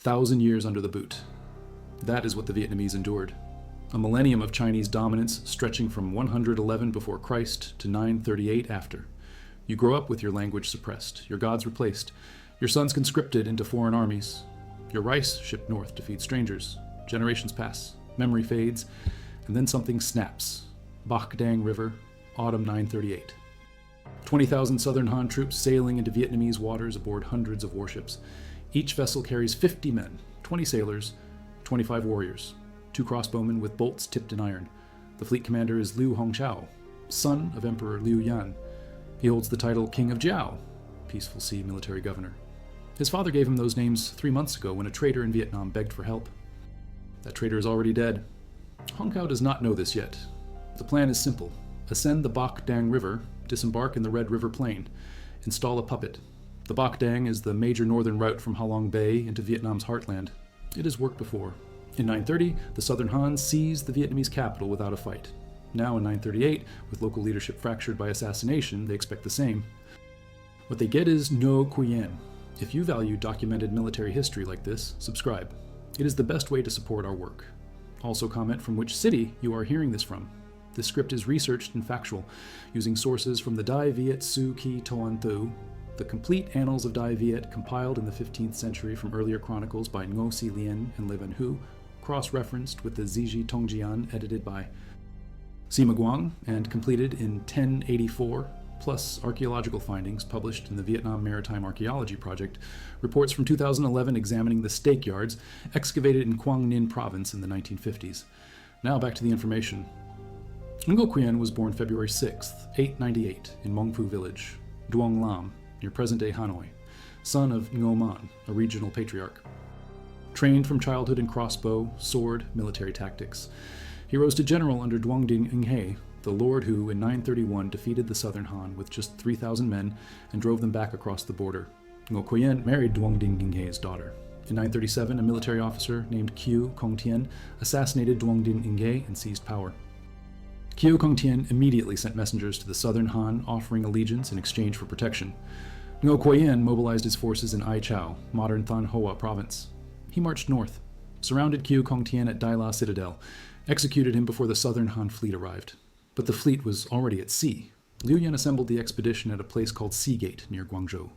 1,000 years under the boot. That is what the Vietnamese endured. A millennium of Chinese dominance stretching from 111 before Christ to 938 after. You grow up with your language suppressed, your gods replaced, your sons conscripted into foreign armies, your rice shipped north to feed strangers. Generations pass, memory fades, and then something snaps. Bach Dang River, autumn 938. 20,000 Southern Han troops sailing into Vietnamese waters aboard hundreds of warships. Each vessel carries 50 men, 20 sailors, 25 warriors, 2 crossbowmen with bolts tipped in iron. The fleet commander is Liu Hongqiao, son of Emperor Liu Yan. He holds the title King of Jiao, peaceful sea military governor. His father gave him those names 3 months ago when a trader in Vietnam begged for help. That trader is already dead. Hongqiao does not know this yet. The plan is simple. Ascend the Bach Dang River, disembark in the Red River Plain, install a puppet. The Bach Dang is the major northern route from Ha Long Bay into Vietnam's heartland. It has worked before. In 930, the Southern Han seized the Vietnamese capital without a fight. Now in 938, with local leadership fractured by assassination, they expect the same. What they get is Ngô Quyền. If you value documented military history like this, subscribe. It is the best way to support our work. Also comment from which city you are hearing this from. This script is researched and factual, using sources from the Dai Viet Su Ki Toan Thu, the complete annals of Dai Viet compiled in the 15th century from earlier chronicles by Ngo Si Lien and Le Van Hu, cross-referenced with the Ziji Tongjian edited by Sima Guang and completed in 1084, plus archaeological findings published in the Vietnam Maritime Archaeology Project, reports from 2011 examining the stake yards excavated in Quang Ninh province in the 1950s. Now back to the information. Ngô Quyền was born February 6, 898, in Mong Phu village, Duong Lam, near present-day Hanoi, son of Ngo Man, a regional patriarch. Trained from childhood in crossbow, sword, military tactics, he rose to general under Duong Dinh Nghe, the lord who, in 931, defeated the Southern Han with just 3,000 men and drove them back across the border. Ngô Quyền married Duong Dinh Nghe's daughter. In 937, a military officer named Kieu Kong Tien assassinated Duong Dinh Nghe and seized power. Kieu Kong Tien immediately sent messengers to the Southern Han offering allegiance in exchange for protection. Ngô Quyền mobilized his forces in Ai Chau, modern Thanh Hoa province. He marched north, surrounded Kieu Kong Tien at Dai La Citadel, executed him before the Southern Han fleet arrived. But the fleet was already at sea. Liu Yan assembled the expedition at a place called Seagate near Guangzhou.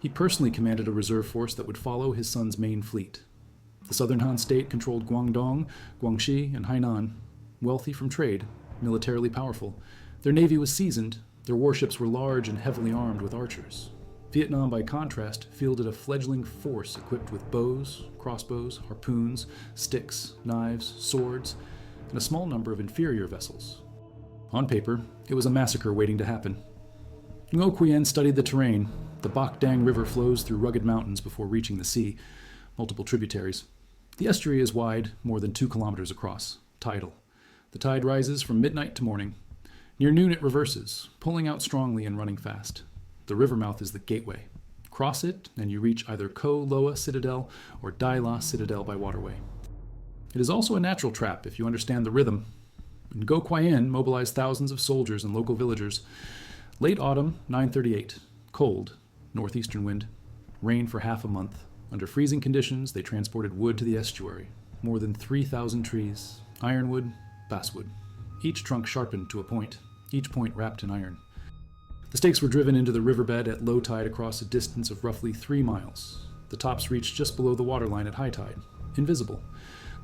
He personally commanded a reserve force that would follow his son's main fleet. The Southern Han state controlled Guangdong, Guangxi, and Hainan, wealthy from trade, militarily powerful. Their navy was seasoned, their warships were large and heavily armed with archers. Vietnam, by contrast, fielded a fledgling force equipped with bows, crossbows, harpoons, sticks, knives, swords, and a small number of inferior vessels. On paper, it was a massacre waiting to happen. Ngô Quyền studied the terrain. The Bach Dang River flows through rugged mountains before reaching the sea, multiple tributaries. The estuary is wide, more than 2 kilometers across, tidal. The tide rises from midnight to morning. Near noon it reverses, pulling out strongly and running fast. The river mouth is the gateway. Cross it, and you reach either Ko Loa Citadel or Dai La Citadel by waterway. It is also a natural trap if you understand the rhythm. Ngô Quyền mobilized thousands of soldiers and local villagers. Late autumn, 938. Cold, northeastern wind. Rain for half a month. Under freezing conditions, they transported wood to the estuary. More than 3,000 trees. Ironwood, basswood. Each trunk sharpened to a point. Each point wrapped in iron. The stakes were driven into the riverbed at low tide across a distance of roughly 3 miles. The tops reached just below the waterline at high tide. Invisible.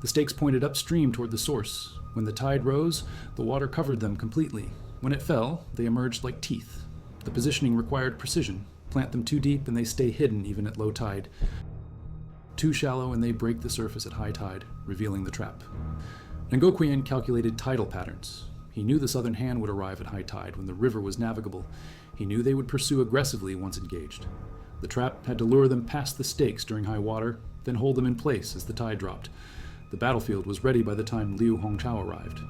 The stakes pointed upstream toward the source. When the tide rose, the water covered them completely. When it fell, they emerged like teeth. The positioning required precision. Plant them too deep and they stay hidden even at low tide. Too shallow and they break the surface at high tide, revealing the trap. Ngô Quyền calculated tidal patterns. He knew the Southern Han would arrive at high tide when the river was navigable. He knew they would pursue aggressively once engaged. The trap had to lure them past the stakes during high water, then hold them in place as the tide dropped. The battlefield was ready by the time Liu Hongqiao arrived.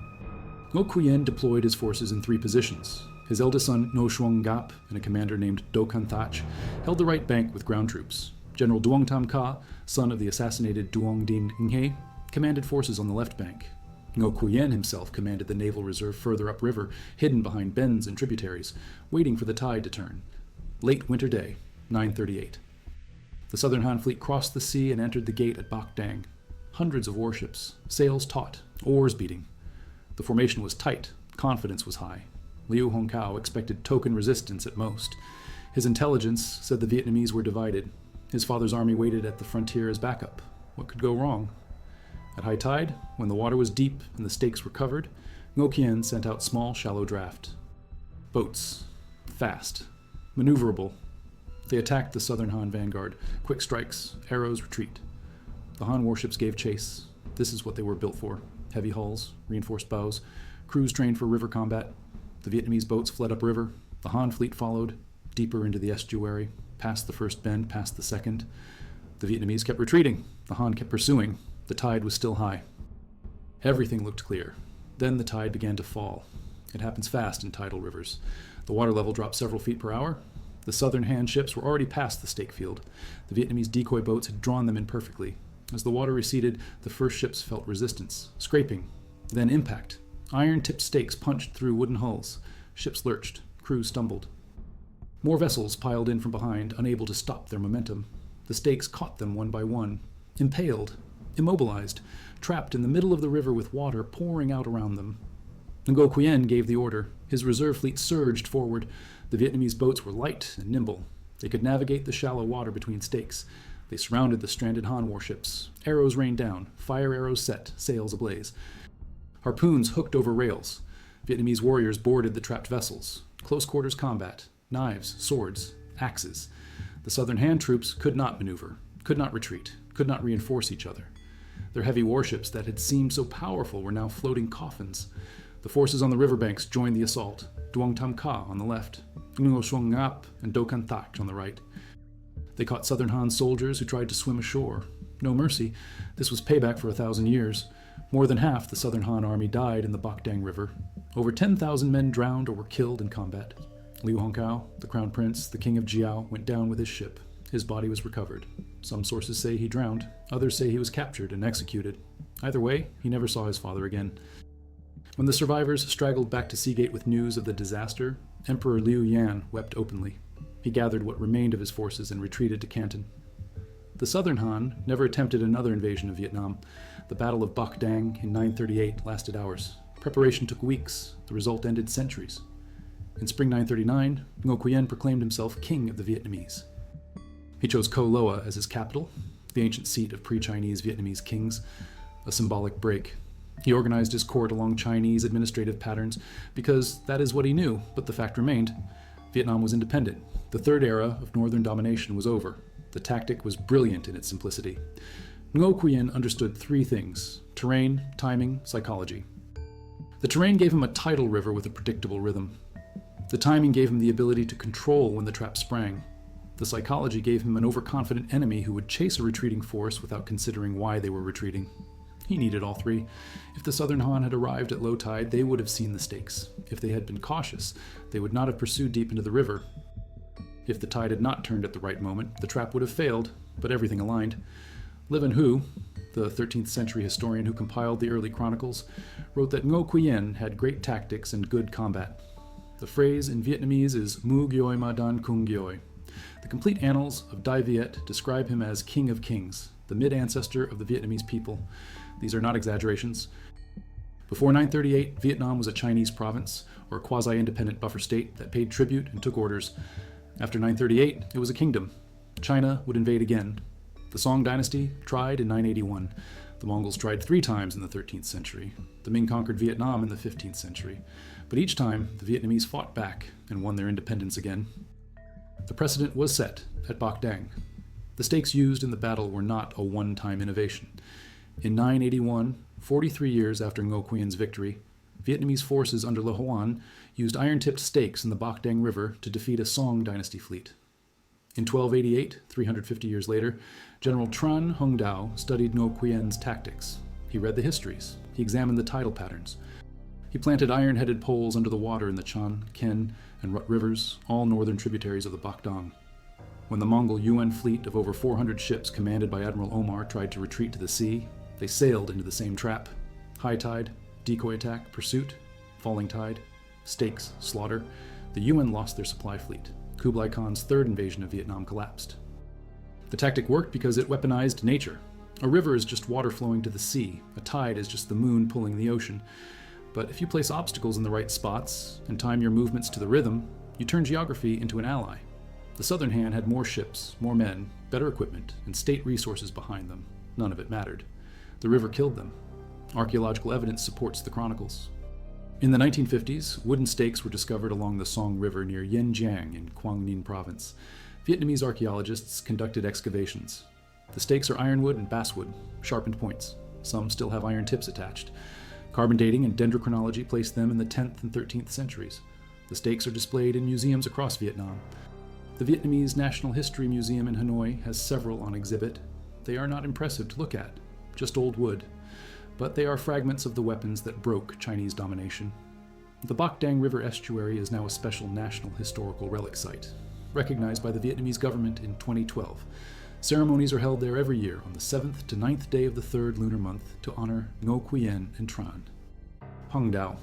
Ngô Quyền deployed his forces in 3 positions. His eldest son, Ngo Xuong Gap, and a commander named Do Can Thach, held the right bank with ground troops. General Duong Tam Ka, son of the assassinated Duong Dinh Nghe, commanded forces on the left bank. Ngô Quyền himself commanded the naval reserve further upriver, hidden behind bends and tributaries, waiting for the tide to turn. Late winter day, 938. The Southern Han fleet crossed the sea and entered the gate at Bach Dang. Hundreds of warships, sails taut, oars beating. The formation was tight, confidence was high. Liu Hongkao expected token resistance at most. His intelligence said the Vietnamese were divided. His father's army waited at the frontier as backup. What could go wrong? At high tide, when the water was deep and the stakes were covered, Ngô Quyền sent out small, shallow draft. Boats. Fast. Maneuverable. They attacked the Southern Han vanguard. Quick strikes, arrows, retreat. The Han warships gave chase. This is what they were built for. Heavy hulls, reinforced bows, crews trained for river combat. The Vietnamese boats fled upriver. The Han fleet followed, deeper into the estuary, past the first bend, past the second. The Vietnamese kept retreating. The Han kept pursuing. The tide was still high. Everything looked clear. Then the tide began to fall. It happens fast in tidal rivers. The water level dropped several feet per hour. The Southern Han ships were already past the stake field. The Vietnamese decoy boats had drawn them in perfectly. As the water receded, the first ships felt resistance, scraping, then impact. Iron-tipped stakes punched through wooden hulls. Ships lurched. Crews stumbled. More vessels piled in from behind, unable to stop their momentum. The stakes caught them one by one, impaled, immobilized, trapped in the middle of the river with water pouring out around them. Ngô Quyền gave the order. His reserve fleet surged forward. The Vietnamese boats were light and nimble. They could navigate the shallow water between stakes. They surrounded the stranded Han warships. Arrows rained down, fire arrows set, sails ablaze. Harpoons hooked over rails. Vietnamese warriors boarded the trapped vessels. Close quarters combat. Knives, swords, axes. The Southern Han troops could not maneuver, could not retreat, could not reinforce each other. Their heavy warships that had seemed so powerful were now floating coffins. The forces on the riverbanks joined the assault. Duong Tam Ka on the left, Ngo Suong Ngap and Do Can Thach on the right. They caught Southern Han soldiers who tried to swim ashore. No mercy. This was payback for 1,000 years. More than half the Southern Han army died in the Bach Dang River. Over 10,000 men drowned or were killed in combat. Liu Hongkao, the crown prince, the king of Jiao, went down with his ship. His body was recovered. Some sources say he drowned. Others say he was captured and executed. Either way, he never saw his father again. When the survivors straggled back to Seagate with news of the disaster, Emperor Liu Yan wept openly. He gathered what remained of his forces and retreated to Canton. The Southern Han never attempted another invasion of Vietnam. The Battle of Bach Dang in 938 lasted hours. Preparation took weeks. The result ended centuries. In spring 939, Ngô Quyền proclaimed himself king of the Vietnamese. He chose Co Loa as his capital, the ancient seat of pre-Chinese Vietnamese kings, a symbolic break. He organized his court along Chinese administrative patterns because that is what he knew, but the fact remained. Vietnam was independent. The third era of northern domination was over. The tactic was brilliant in its simplicity. Ngô Quyền understood three things: terrain, timing, psychology. The terrain gave him a tidal river with a predictable rhythm. The timing gave him the ability to control when the trap sprang. The psychology gave him an overconfident enemy who would chase a retreating force without considering why they were retreating. He needed all three. If the Southern Han had arrived at low tide, they would have seen the stakes. If they had been cautious, they would not have pursued deep into the river. If the tide had not turned at the right moment, the trap would have failed, but everything aligned. Livin Hu, the 13th century historian who compiled the early chronicles, wrote that Ngô Quyền had great tactics and good combat. The phrase in Vietnamese is Mu Gioi Ma Dan Kung Gioi. The complete annals of Dai Viet describe him as King of Kings, the mid-ancestor of the Vietnamese people. These are not exaggerations. Before 938, Vietnam was a Chinese province, or a quasi-independent buffer state that paid tribute and took orders. After 938, it was a kingdom. China would invade again. The Song dynasty tried in 981. The Mongols tried 3 times in the 13th century. The Ming conquered Vietnam in the 15th century. But each time, the Vietnamese fought back and won their independence again. The precedent was set at Bach Dang. The stakes used in the battle were not a one-time innovation. In 981, 43 years after Ngô Quyền victory, Vietnamese forces under Le Hoan used iron-tipped stakes in the Bach Dang River to defeat a Song dynasty fleet. In 1288, 350 years later, General Tran Hung Dao studied Ngô Quyền tactics. He read the histories. He examined the tidal patterns. He planted iron-headed poles under the water in the Chan, Ken, and Rut rivers, all northern tributaries of the Bach Dang. When the Mongol UN fleet of over 400 ships commanded by Admiral Omar tried to retreat to the sea, they sailed into the same trap. High tide, decoy attack, pursuit, falling tide, stakes, slaughter. The UN lost their supply fleet. Kublai Khan's third invasion of Vietnam collapsed. The tactic worked because it weaponized nature. A river is just water flowing to the sea. A tide is just the moon pulling the ocean. But if you place obstacles in the right spots and time your movements to the rhythm, you turn geography into an ally. The Southern Han had more ships, more men, better equipment, and state resources behind them. None of it mattered. The river killed them. Archaeological evidence supports the chronicles. In the 1950s, wooden stakes were discovered along the Song River near Yenjiang in Quang Ninh Province. Vietnamese archaeologists conducted excavations. The stakes are ironwood and basswood, sharpened points. Some still have iron tips attached. Carbon dating and dendrochronology place them in the 10th and 13th centuries. The stakes are displayed in museums across Vietnam. The Vietnamese National History Museum in Hanoi has several on exhibit. They are not impressive to look at, just old wood. But they are fragments of the weapons that broke Chinese domination. The Bach Dang River estuary is now a special National Historical Relic Site, recognized by the Vietnamese government in 2012. Ceremonies are held there every year on the 7th to 9th day of the 3rd lunar month to honor Ngô Quyền and Tran. Hong Dao.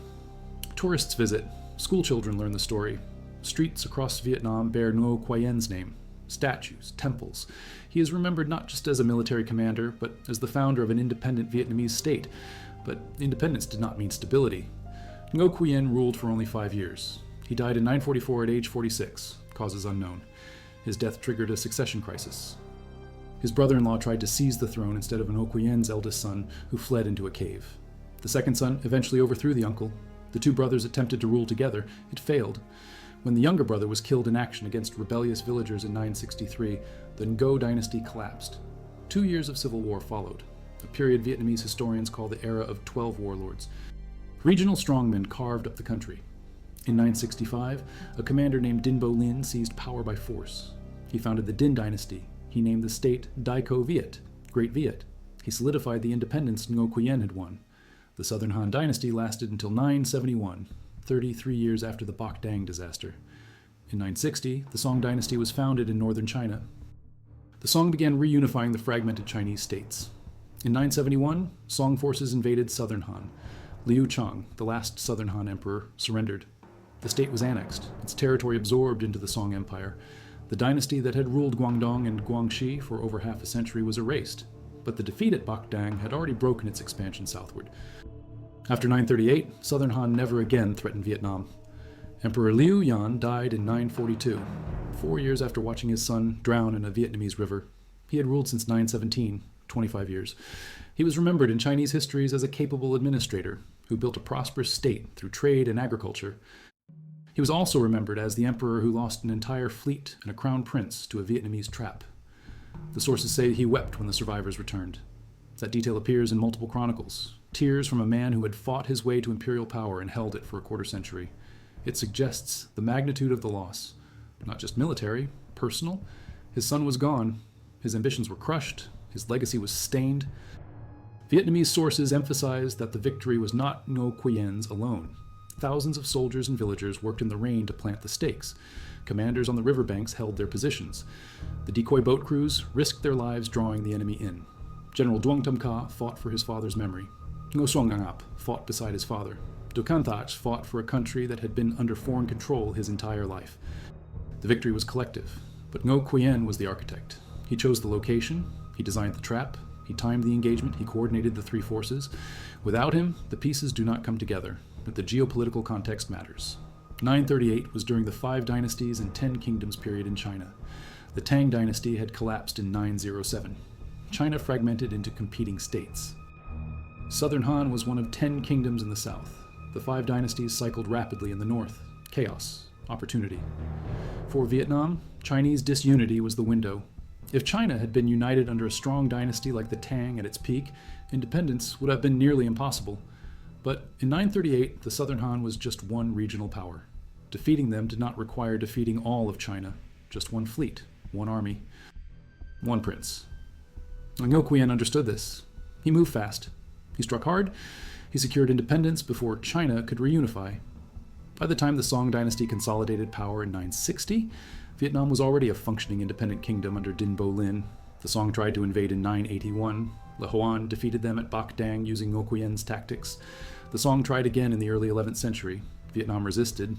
Tourists visit. Schoolchildren learn the story. Streets across Vietnam bear Ngô Quyền name. Statues, temples. He is remembered not just as a military commander, but as the founder of an independent Vietnamese state. But independence did not mean stability. Ngô Quyền ruled for only 5 years. He died in 944 at age 46, causes unknown. His death triggered a succession crisis. His brother-in-law tried to seize the throne instead of Ngô Quyền eldest son, who fled into a cave. The second son eventually overthrew the uncle. The two brothers attempted to rule together. It failed. When the younger brother was killed in action against rebellious villagers in 963, the Ngô dynasty collapsed. 2 years of civil war followed, a period Vietnamese historians call the era of 12 warlords. Regional strongmen carved up the country. In 965, a commander named Dinh Bo Linh seized power by force. He founded the Dinh dynasty. He named the state Dai Co Viet, Great Viet. He solidified the independence Ngô Quyền had won. The Southern Han dynasty lasted until 971, 33 years after the Bach Dang disaster. In 960, the Song dynasty was founded in northern China. The Song began reunifying the fragmented Chinese states. In 971, Song forces invaded Southern Han. Liu Chang, the last Southern Han emperor, surrendered. The state was annexed, its territory absorbed into the Song Empire. The dynasty that had ruled Guangdong and Guangxi for over half a century was erased, but the defeat at Bach Dang had already broken its expansion southward. After 938, Southern Han never again threatened Vietnam. Emperor Liu Yan died in 942, 4 years after watching his son drown in a Vietnamese river. He had ruled since 917, 25 years. He was remembered in Chinese histories as a capable administrator who built a prosperous state through trade and agriculture. He was also remembered as the emperor who lost an entire fleet and a crown prince to a Vietnamese trap. The sources say he wept when the survivors returned. That detail appears in multiple chronicles. Tears from a man who had fought his way to imperial power and held it for a quarter century. It suggests the magnitude of the loss. Not just military, personal. His son was gone. His ambitions were crushed. His legacy was stained. Vietnamese sources emphasize that the victory was not Ngô Quyền alone. Thousands of soldiers and villagers worked in the rain to plant the stakes. Commanders on the riverbanks held their positions. The decoy boat crews risked their lives drawing the enemy in. General Duong Tam Ka fought for his father's memory. Ngo Suong Ngap fought beside his father. Do Can Thach fought for a country that had been under foreign control his entire life. The victory was collective, but Ngô Quyền was the architect. He chose the location, he designed the trap, he timed the engagement, he coordinated the three forces. Without him, the pieces do not come together, but the geopolitical context matters. 938 was during the 5 dynasties and 10 kingdoms period in China. The Tang dynasty had collapsed in 907. China fragmented into competing states. Southern Han was one of 10 kingdoms in the south. The 5 dynasties cycled rapidly in the north. Chaos, opportunity. For Vietnam, Chinese disunity was the window. If China had been united under a strong dynasty like the Tang at its peak, independence would have been nearly impossible. But in 938, the Southern Han was just one regional power. Defeating them did not require defeating all of China, just one fleet, one army, one prince. Ngô Quyền understood this. He moved fast. He struck hard. He secured independence before China could reunify. By the time the Song dynasty consolidated power in 960, Vietnam was already a functioning independent kingdom under Dinh Bo Linh. The Song tried to invade in 981. Le Hoan defeated them at Bach Dang using Ngô Quyền tactics. The Song tried again in the early 11th century. Vietnam resisted.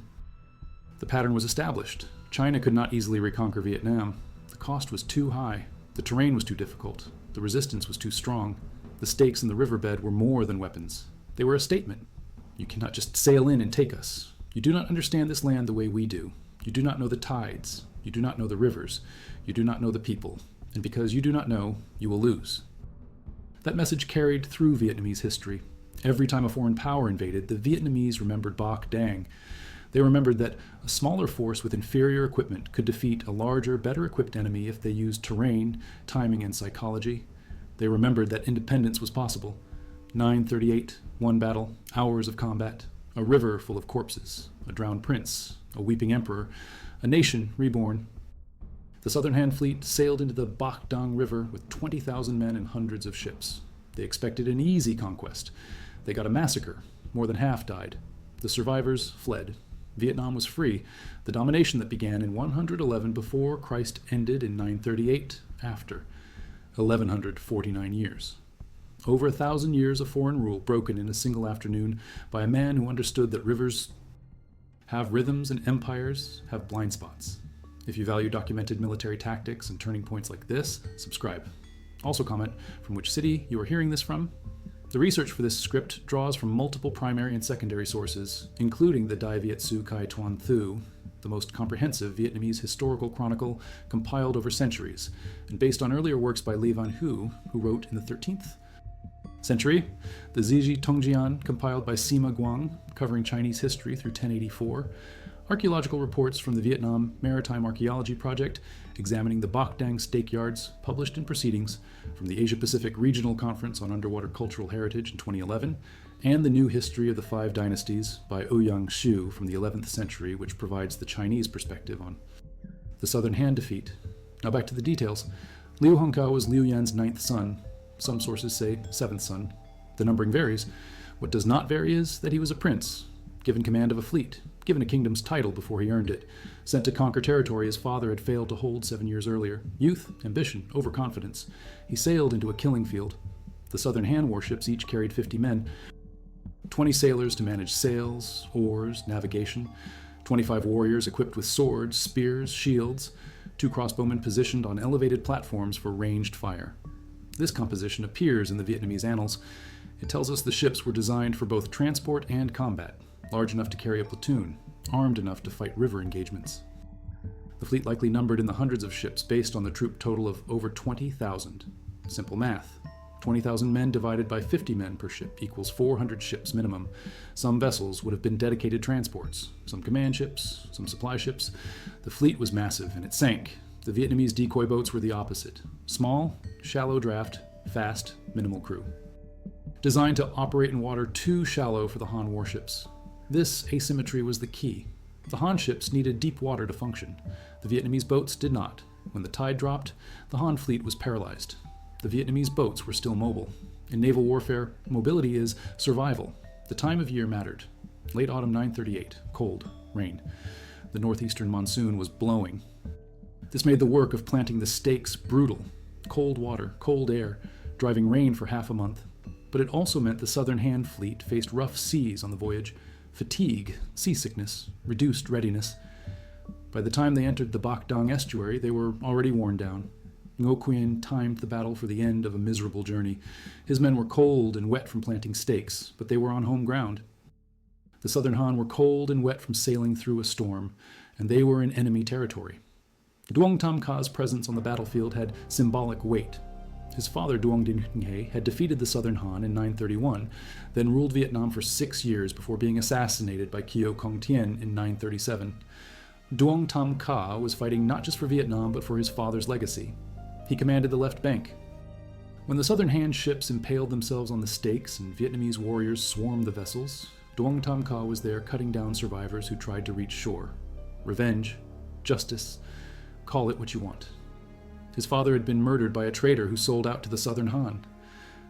The pattern was established. China could not easily reconquer Vietnam. The cost was too high. The terrain was too difficult. The resistance was too strong. The stakes in the riverbed were more than weapons. They were a statement. You cannot just sail in and take us. You do not understand this land the way we do. You do not know the tides. You do not know the rivers. You do not know the people. And because you do not know, you will lose. That message carried through Vietnamese history. Every time a foreign power invaded, the Vietnamese remembered Bach Dang. They remembered that a smaller force with inferior equipment could defeat a larger, better-equipped enemy if they used terrain, timing, and psychology. They remembered that independence was possible. 938, one battle, hours of combat, a river full of corpses, a drowned prince, a weeping emperor, a nation reborn. The Southern Han fleet sailed into the Bach Dang River with 20,000 men and hundreds of ships. They expected an easy conquest. They got a massacre. More than half died. The survivors fled. Vietnam was free. The domination that began in 111 before Christ ended in 938 after. 1149 years. Over 1,000 years of foreign rule broken in a single afternoon by a man who understood that rivers have rhythms and empires have blind spots. If you value documented military tactics and turning points like this, subscribe. Also comment from which city you are hearing this from. The research for this script draws from multiple primary and secondary sources, including the Dai Viet Su Khai Tuan Thu, the most comprehensive Vietnamese historical chronicle compiled over centuries, and based on earlier works by Le Van Hu, who wrote in the 13th century, the Ziji Tongjian, compiled by Sima Guang, covering Chinese history through 1084, archaeological reports from the Vietnam Maritime Archaeology Project, examining the Bach Dang stake yards, published in Proceedings, from the Asia-Pacific Regional Conference on Underwater Cultural Heritage in 2011, and the New History of the Five Dynasties by Ouyang Xu from the 11th century, which provides the Chinese perspective on the Southern Han defeat. Now back to the details. Liu Hongkao was Liu Yan's 9th son. Some sources say 7th son. The numbering varies. What does not vary is that he was a prince, given command of a fleet, given a kingdom's title before he earned it, sent to conquer territory his father had failed to hold 7 years earlier. Youth, ambition, overconfidence. He sailed into a killing field. The Southern Han warships each carried 50 men, 20 sailors to manage sails, oars, navigation, 25 warriors equipped with swords, spears, shields, 2 crossbowmen positioned on elevated platforms for ranged fire. This composition appears in the Vietnamese annals. It tells us the ships were designed for both transport and combat, large enough to carry a platoon, armed enough to fight river engagements. The fleet likely numbered in the hundreds of ships based on the troop total of over 20,000. Simple math. 20,000 men divided by 50 men per ship equals 400 ships minimum. Some vessels would have been dedicated transports, some command ships, some supply ships. The fleet was massive and it sank. The Vietnamese decoy boats were the opposite. Small, shallow draft, fast, minimal crew. Designed to operate in water too shallow for the Han warships. This asymmetry was the key. The Han ships needed deep water to function. The Vietnamese boats did not. When the tide dropped, the Han fleet was paralyzed. The Vietnamese boats were still mobile. In naval warfare, mobility is survival. The time of year mattered. Late autumn 938, cold, rain. The northeastern monsoon was blowing. This made the work of planting the stakes brutal. Cold water, cold air, driving rain for half a month. But it also meant the Southern Han fleet faced rough seas on the voyage, fatigue, seasickness, reduced readiness. By the time they entered the Bach Dang estuary, they were already worn down. Ngô Quyền timed the battle for the end of a miserable journey. His men were cold and wet from planting stakes, but they were on home ground. The Southern Han were cold and wet from sailing through a storm, and they were in enemy territory. Duong Tam Kha's presence on the battlefield had symbolic weight. His father, Duong Dinh He, had defeated the Southern Han in 931, then ruled Vietnam for 6 years before being assassinated by Kyo Kong Tien in 937. Duong Tam Kha was fighting not just for Vietnam, but for his father's legacy. He commanded the left bank. When the Southern Han ships impaled themselves on the stakes and Vietnamese warriors swarmed the vessels, Duong Tam Kha was there cutting down survivors who tried to reach shore. Revenge, justice, call it what you want. His father had been murdered by a traitor who sold out to the Southern Han.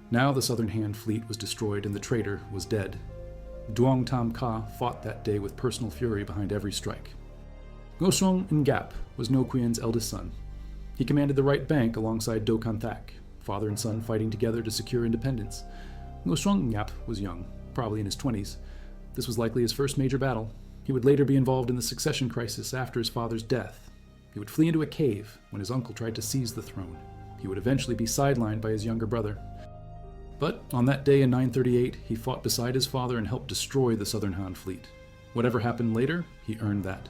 Now the Southern Han fleet was destroyed and the traitor was dead. Duong Tam Kha fought that day with personal fury behind every strike. Ngo Xuong Ngap was Ngô Quyền eldest son. He commanded the right bank alongside Do Can Thach, father and son fighting together to secure independence. Ngo Xuong Ngap was young, probably in his 20s. This was likely his first major battle. He would later be involved in the succession crisis after his father's death. He would flee into a cave when his uncle tried to seize the throne. He would eventually be sidelined by his younger brother. But on that day in 938, he fought beside his father and helped destroy the Southern Han fleet. Whatever happened later, he earned that.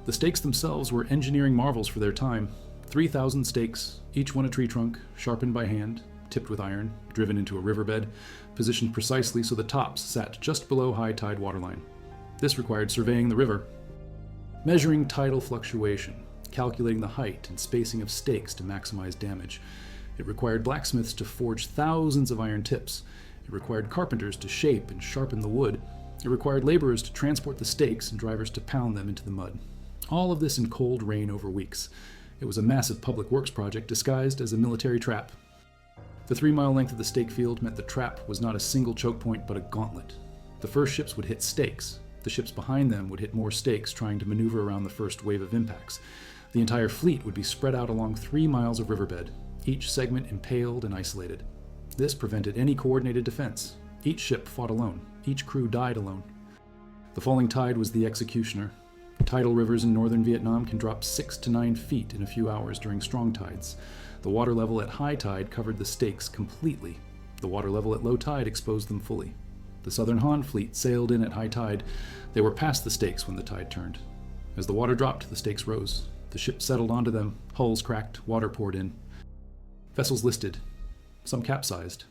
The stakes themselves were engineering marvels for their time. 3,000 stakes, each one a tree trunk, sharpened by hand, tipped with iron, driven into a riverbed, positioned precisely so the tops sat just below high tide waterline. This required surveying the river, measuring tidal fluctuation, calculating the height and spacing of stakes to maximize damage. It required blacksmiths to forge thousands of iron tips. It required carpenters to shape and sharpen the wood. It required laborers to transport the stakes and drivers to pound them into the mud. All of this in cold rain over weeks. It was a massive public works project disguised as a military trap. The 3-mile length of the stake field meant the trap was not a single choke point but a gauntlet. The first ships would hit stakes. The ships behind them would hit more stakes, trying to maneuver around the first wave of impacts. The entire fleet would be spread out along 3 miles of riverbed, each segment impaled and isolated. This prevented any coordinated defense. Each ship fought alone. Each crew died alone. The falling tide was the executioner. Tidal rivers in northern Vietnam can drop 6 to 9 feet in a few hours during strong tides. The water level at high tide covered the stakes completely. The water level at low tide exposed them fully. The Southern Han fleet sailed in at high tide. They were past the stakes when the tide turned. As the water dropped, the stakes rose. The ship settled onto them, hulls cracked, water poured in. Vessels listed. Some capsized.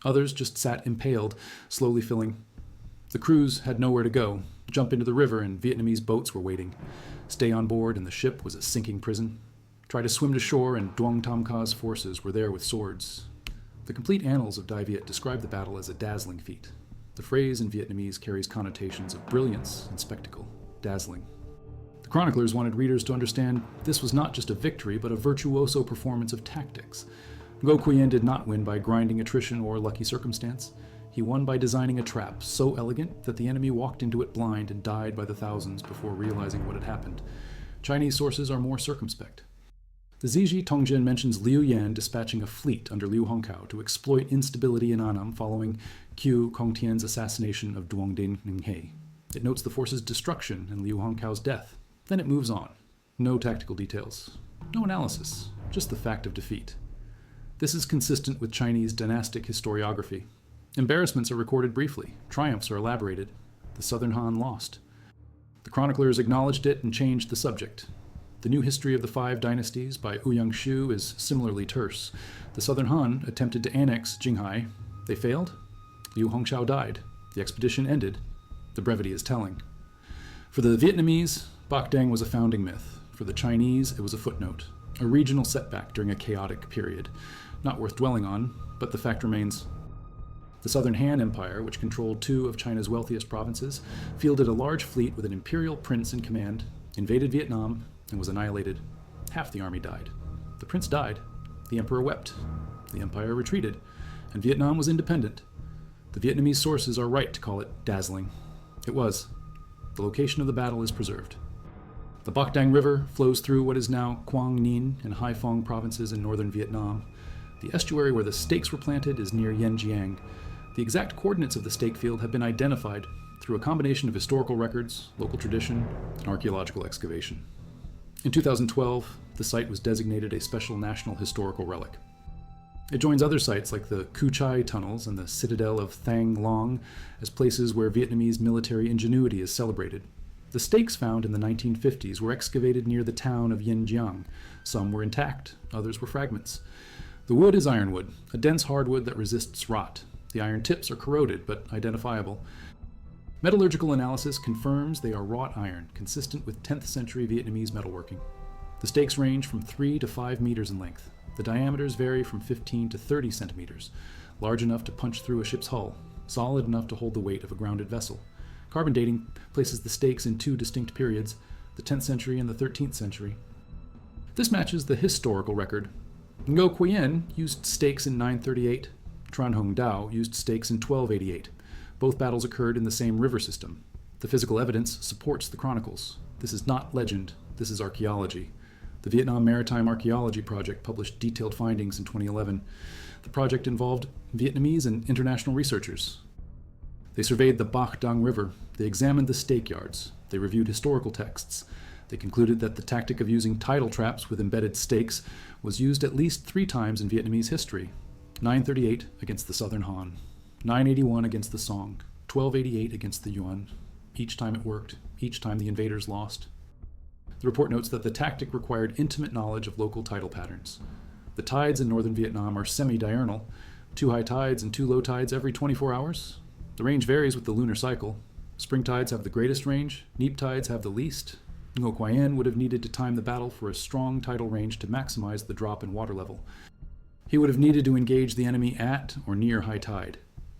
Others just sat impaled, slowly filling. The crews had nowhere to go. Jump into the river and Vietnamese boats were waiting. Stay on board and the ship was a sinking prison. Try to swim to shore and Duong Tam Ca's forces were there with swords. The complete annals of Dai Viet describe the battle as a dazzling feat. The phrase in Vietnamese carries connotations of brilliance and spectacle. Dazzling. The chroniclers wanted readers to understand this was not just a victory, but a virtuoso performance of tactics. Ngô Quyền did not win by grinding attrition or lucky circumstance. He won by designing a trap so elegant that the enemy walked into it blind and died by the thousands before realizing what had happened. Chinese sources are more circumspect. The Ziji Tongjian mentions Liu Yan dispatching a fleet under Liu Hongkao to exploit instability in Annam following Qiu Kongtian's assassination of Duong Din Ninghe. It notes the force's destruction and Liu Hongkao's death. Then it moves on. No tactical details. No analysis. Just the fact of defeat. This is consistent with Chinese dynastic historiography. Embarrassments are recorded briefly. Triumphs are elaborated. The Southern Han lost. The chroniclers acknowledged it and changed the subject. The New History of the Five Dynasties by Ouyang Shu is similarly terse. The Southern Han attempted to annex Qinghai. They failed. Liu Hongshao died. The expedition ended. The brevity is telling. For the Vietnamese, Bach Dang was a founding myth. For the Chinese, it was a footnote, a regional setback during a chaotic period. Not worth dwelling on, but the fact remains. The Southern Han Empire, which controlled 2 of China's wealthiest provinces, fielded a large fleet with an imperial prince in command, invaded Vietnam, and was annihilated. Half the army died. The prince died. The emperor wept. The empire retreated, and Vietnam was independent. The Vietnamese sources are right to call it dazzling. It was. The location of the battle is preserved. The Bach Dang River flows through what is now Quang Ninh and Hai Phong provinces in northern Vietnam. The estuary where the stakes were planted is near Yen Jiang. The exact coordinates of the stake field have been identified through a combination of historical records, local tradition, and archaeological excavation. In 2012, the site was designated a special national historical relic. It joins other sites like the Cu Chai tunnels and the citadel of Thang Long as places where Vietnamese military ingenuity is celebrated. The stakes found in the 1950s were excavated near the town of Yen Jiang. Some were intact, others were fragments. The wood is ironwood, a dense hardwood that resists rot. The iron tips are corroded but identifiable. Metallurgical analysis confirms they are wrought iron, consistent with 10th century Vietnamese metalworking. The stakes range from 3 to 5 meters in length. The diameters vary from 15 to 30 centimeters, large enough to punch through a ship's hull, solid enough to hold the weight of a grounded vessel. Carbon dating places the stakes in 2 distinct periods, the 10th century and the 13th century. This matches the historical record. Ngô Quyền used stakes in 938. Tran Hong Dao used stakes in 1288. Both battles occurred in the same river system. The physical evidence supports the chronicles. This is not legend, this is archaeology. The Vietnam Maritime Archaeology Project published detailed findings in 2011. The project involved Vietnamese and international researchers. They surveyed the Bach Dang River. They examined the stake yards. They reviewed historical texts. They concluded that the tactic of using tidal traps with embedded stakes was used at least 3 times in Vietnamese history: 938 against the Southern Han, 981 against the Song, 1288 against the Yuan. Each time it worked, each time the invaders lost. The report notes that the tactic required intimate knowledge of local tidal patterns. The tides in northern Vietnam are semi-diurnal, 2 high tides and 2 low tides every 24 hours. The range varies with the lunar cycle. Spring tides have the greatest range, neap tides have the least. Ngô Quyền would have needed to time the battle for a strong tidal range to maximize the drop in water level. He would have needed to engage the enemy at or near high tide.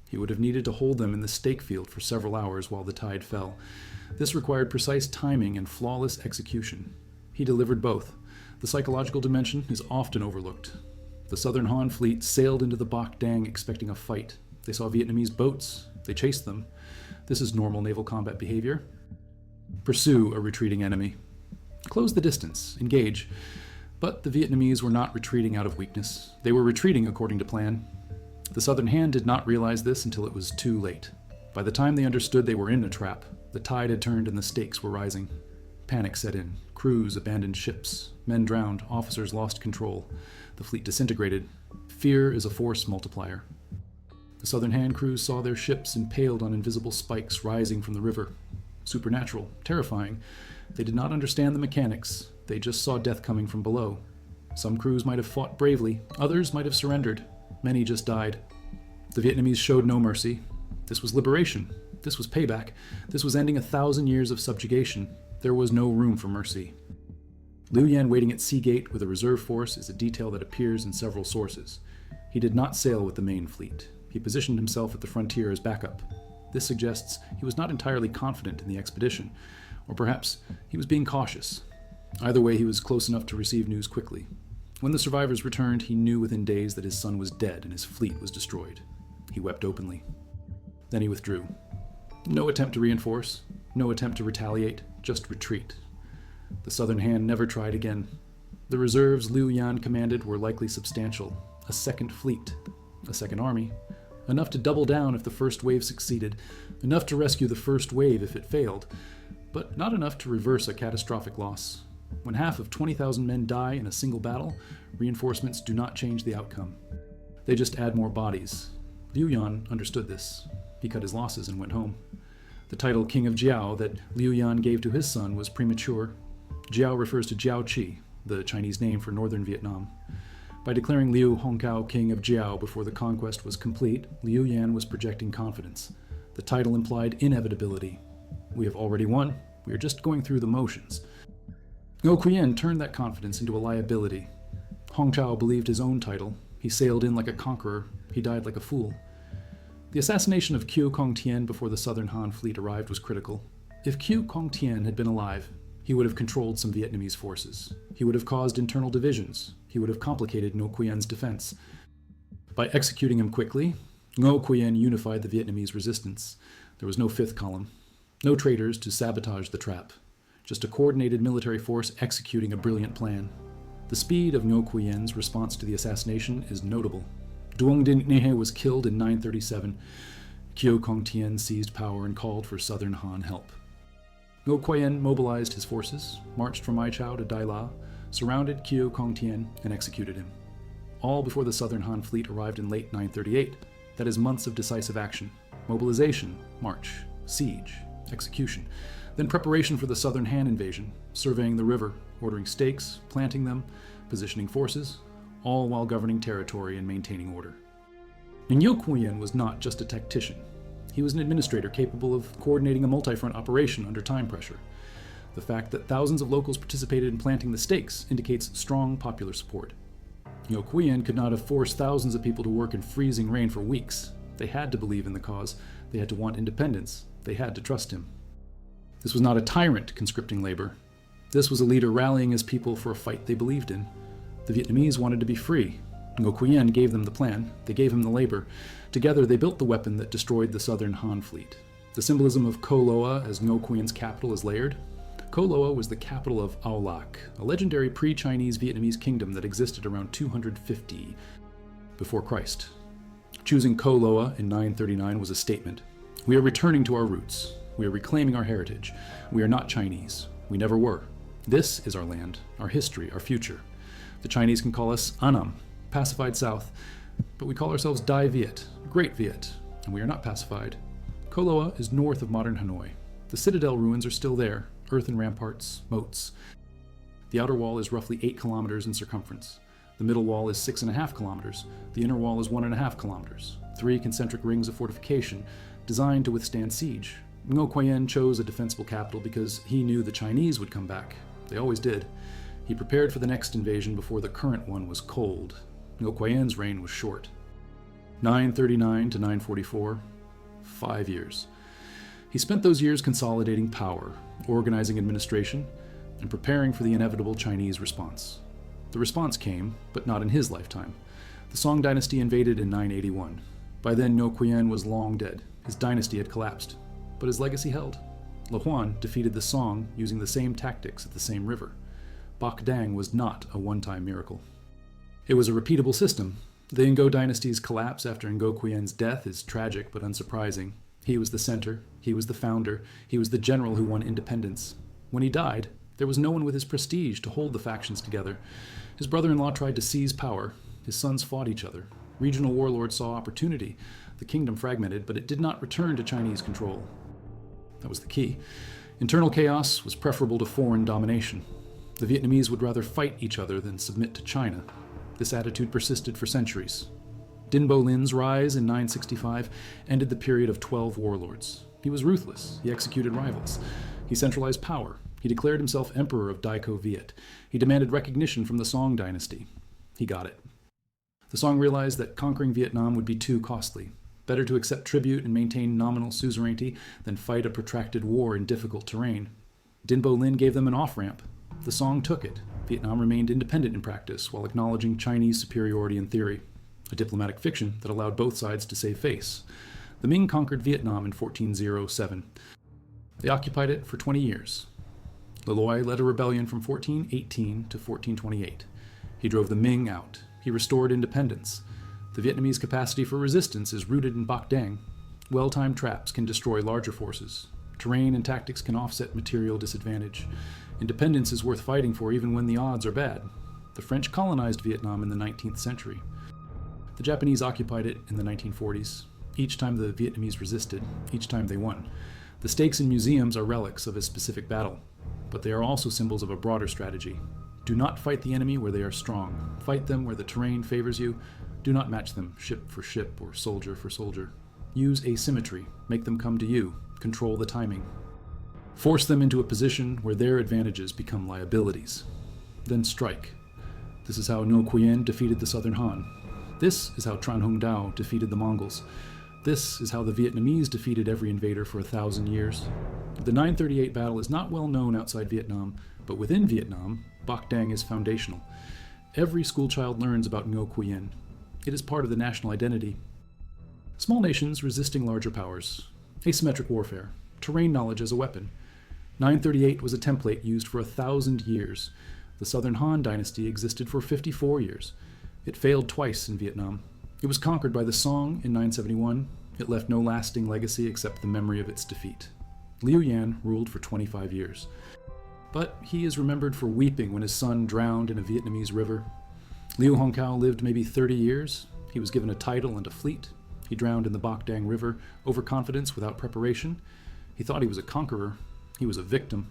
He would have needed to hold them in the stake field for several hours while the tide fell. This required precise timing and flawless execution. He delivered both. The psychological dimension is often overlooked. The Southern Han fleet sailed into the Bach Dang expecting a fight. They saw Vietnamese boats. They chased them. This is normal naval combat behavior. Pursue a retreating enemy. Close the distance. Engage. But the Vietnamese were not retreating out of weakness. They were retreating according to plan. The Southern Han did not realize this until it was too late. By the time they understood they were in a trap, the tide had turned and the stakes were rising. Panic set in. Crews abandoned ships. Men drowned. Officers lost control. The fleet disintegrated. Fear is a force multiplier. The Southern Han crews saw their ships impaled on invisible spikes rising from the river. Supernatural, terrifying. They did not understand the mechanics. They just saw death coming from below. Some crews might have fought bravely. Others might have surrendered. Many just died. The Vietnamese showed no mercy. This was liberation. This was payback. This was ending 1,000 years of subjugation. There was no room for mercy. Liu Yan waiting at Sea Gate with a reserve force is a detail that appears in several sources. He did not sail with the main fleet. He positioned himself at the frontier as backup. This suggests he was not entirely confident in the expedition, or perhaps he was being cautious. Either way, he was close enough to receive news quickly. When the survivors returned, he knew within days that his son was dead and his fleet was destroyed. He wept openly. Then he withdrew. No attempt to reinforce, no attempt to retaliate, just retreat. The Southern Han never tried again. The reserves Liu Yan commanded were likely substantial. A second fleet, a second army. Enough to double down if the first wave succeeded, enough to rescue the first wave if it failed, but not enough to reverse a catastrophic loss. When half of 20,000 men die in a single battle, reinforcements do not change the outcome. They just add more bodies. Liu Yan understood this. He cut his losses and went home. The title King of Jiao that Liu Yan gave to his son was premature. Jiao refers to Jiao Qi, the Chinese name for northern Vietnam. By declaring Liu Hongkao king of Jiao before the conquest was complete, Liu Yan was projecting confidence. The title implied inevitability. We have already won. We are just going through the motions. Ngô Quyền turned that confidence into a liability. Hongkao believed his own title. He sailed in like a conqueror. He died like a fool. The assassination of Kieu Kong Tien before the Southern Han fleet arrived was critical. If Kieu Kong Tien had been alive, he would have controlled some Vietnamese forces. He would have caused internal divisions. He would have complicated Ngô Quyền defense. By executing him quickly, Ngô Quyền unified the Vietnamese resistance. There was no fifth column, no traitors to sabotage the trap, just a coordinated military force executing a brilliant plan. The speed of Ngô Quyền response to the assassination is notable. Duong Dinh Nye was killed in 937. Kieu Kong Tien seized power and called for Southern Han help. Ngô Quyền mobilized his forces, marched from Ai Chau to Dai La, surrounded Kieu Kong Tien, and executed him. All before the Southern Han fleet arrived in late 938. That is months of decisive action. Mobilization, march, siege, execution. Then preparation for the Southern Han invasion, surveying the river, ordering stakes, planting them, positioning forces, all while governing territory and maintaining order. And Ngô Quyền was not just a tactician. He was an administrator capable of coordinating a multi-front operation under time pressure. The fact that thousands of locals participated in planting the stakes indicates strong popular support. Ngô Quyền could not have forced thousands of people to work in freezing rain for weeks. They had to believe in the cause. They had to want independence. They had to trust him. This was not a tyrant conscripting labor. This was a leader rallying his people for a fight they believed in. The Vietnamese wanted to be free. Ngô Quyền gave them the plan. They gave him the labor. Together, they built the weapon that destroyed the Southern Han fleet. The symbolism of Ko Loa as Ngô Quyền capital is layered. Ko Loa was the capital of Ao Lak, a legendary pre-Chinese Vietnamese kingdom that existed around 250 before Christ. Choosing Ko Loa in 939 was a statement. We are returning to our roots. We are reclaiming our heritage. We are not Chinese. We never were. This is our land, our history, our future. The Chinese can call us Annam, pacified South, but we call ourselves Dai Viet, Great Viet, and we are not pacified. Koh Loa is north of modern Hanoi. The citadel ruins are still there, earthen ramparts, moats. The outer wall is roughly 8 kilometers in circumference. The middle wall is 6.5 kilometers. The inner wall is 1.5 kilometers. 3 concentric rings of fortification, designed to withstand siege. Ngô Quyền chose a defensible capital because he knew the Chinese would come back. They always did. He prepared for the next invasion before the current one was cold. Ngô Quyền reign was short. 939 to 944, 5 years. He spent those years consolidating power, organizing administration, and preparing for the inevitable Chinese response. The response came, but not in his lifetime. The Song dynasty invaded in 981. By then, Ngô Quyền was long dead. His dynasty had collapsed, but his legacy held. Le Huan defeated the Song using the same tactics at the same river. Bach Dang was not a one-time miracle. It was a repeatable system. The Ngo dynasty's collapse after Ngô Quyền death is tragic but unsurprising. He was the center, he was the founder, he was the general who won independence. When he died, there was no one with his prestige to hold the factions together. His brother-in-law tried to seize power. His sons fought each other. Regional warlords saw opportunity. The kingdom fragmented, but it did not return to Chinese control. That was the key. Internal chaos was preferable to foreign domination. The Vietnamese would rather fight each other than submit to China. This attitude persisted for centuries. Dinh Bo Lin's rise in 965 ended the period of 12 warlords. He was ruthless. He executed rivals. He centralized power. He declared himself emperor of Daiko Viet. He demanded recognition from the Song dynasty. He got it. The Song realized that conquering Vietnam would be too costly. Better to accept tribute and maintain nominal suzerainty than fight a protracted war in difficult terrain. Dinh Bo Lin gave them an off-ramp. The Song took it. Vietnam remained independent in practice while acknowledging Chinese superiority in theory, a diplomatic fiction that allowed both sides to save face. The Ming conquered Vietnam in 1407. They occupied it for 20 years. Le Loi led a rebellion from 1418 to 1428. He drove the Ming out. He restored independence. The Vietnamese capacity for resistance is rooted in Bach Dang. Well-timed traps can destroy larger forces. Terrain and tactics can offset material disadvantage. Independence is worth fighting for even when the odds are bad. The French colonized Vietnam in the 19th century. The Japanese occupied it in the 1940s. Each time the Vietnamese resisted, each time they won. The stakes in museums are relics of a specific battle, but they are also symbols of a broader strategy. Do not fight the enemy where they are strong. Fight them where the terrain favors you. Do not match them ship for ship or soldier for soldier. Use asymmetry. Make them come to you. Control the timing. Force them into a position where their advantages become liabilities. Then strike. This is how Ngô Quyền defeated the Southern Han. This is how Tran Hung Dao defeated the Mongols. This is how the Vietnamese defeated every invader for 1,000 years. The 938 battle is not well known outside Vietnam, but within Vietnam, Bach Dang is foundational. Every schoolchild learns about Ngô Quyền. It is part of the national identity. Small nations resisting larger powers. Asymmetric warfare. Terrain knowledge as a weapon. 938 was a template used for 1,000 years. The Southern Han dynasty existed for 54 years. It failed twice in Vietnam. It was conquered by the Song in 971. It left no lasting legacy except the memory of its defeat. Liu Yan ruled for 25 years. But he is remembered for weeping when his son drowned in a Vietnamese river. Liu Hongkao lived maybe 30 years. He was given a title and a fleet. He drowned in the Bach Dang River, overconfidence without preparation. He thought he was a conqueror. He was a victim.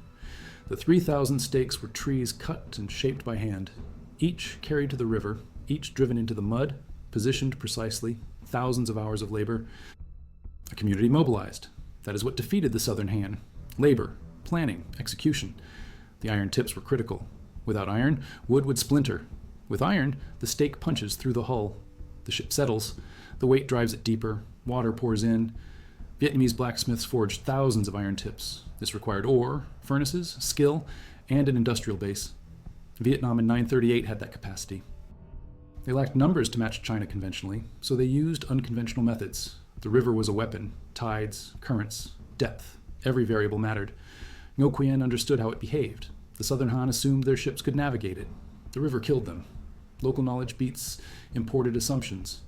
The 3,000 stakes were trees cut and shaped by hand, each carried to the river, each driven into the mud, positioned precisely, thousands of hours of labor. A community mobilized. That is what defeated the Southern Han. Labor, planning, execution. The iron tips were critical. Without iron, wood would splinter. With iron, the stake punches through the hull. The ship settles. The weight drives it deeper. Water pours in. Vietnamese blacksmiths forged thousands of iron tips. This required ore, furnaces, skill, and an industrial base. Vietnam in 938 had that capacity. They lacked numbers to match China conventionally, so they used unconventional methods. The river was a weapon. Tides, currents, depth. Every variable mattered. Ngô Quyền understood how it behaved. The Southern Han assumed their ships could navigate it. The river killed them. Local knowledge beats imported assumptions.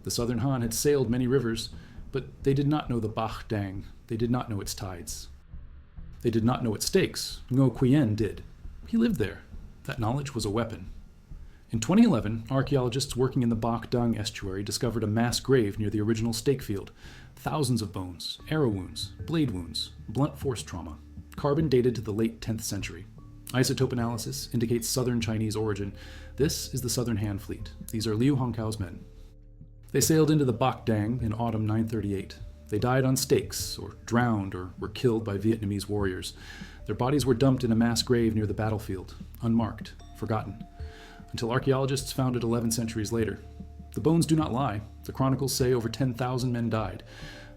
The Southern Han had sailed many rivers, but they did not know the Bach Dang. They did not know its tides. They did not know its stakes. Ngô Quyền did. He lived there. That knowledge was a weapon. In 2011, archaeologists working in the Bach Dang estuary discovered a mass grave near the original stake field. Thousands of bones, arrow wounds, blade wounds, blunt force trauma. Carbon dated to the late 10th century. Isotope analysis indicates southern Chinese origin. This is the Southern Han Fleet. These are Liu Hongkao's men. They sailed into the Bach Dang in autumn 938. They died on stakes, or drowned, or were killed by Vietnamese warriors. Their bodies were dumped in a mass grave near the battlefield, unmarked, forgotten, until archaeologists found it 11 centuries later. The bones do not lie. The chronicles say over 10,000 men died.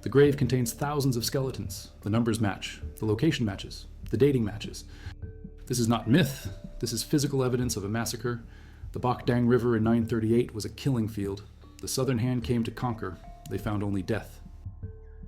The grave contains thousands of skeletons. The numbers match. The location matches. The dating matches. This is not myth. This is physical evidence of a massacre. The Bach Dang River in 938 was a killing field. The Southern Han came to conquer. They found only death.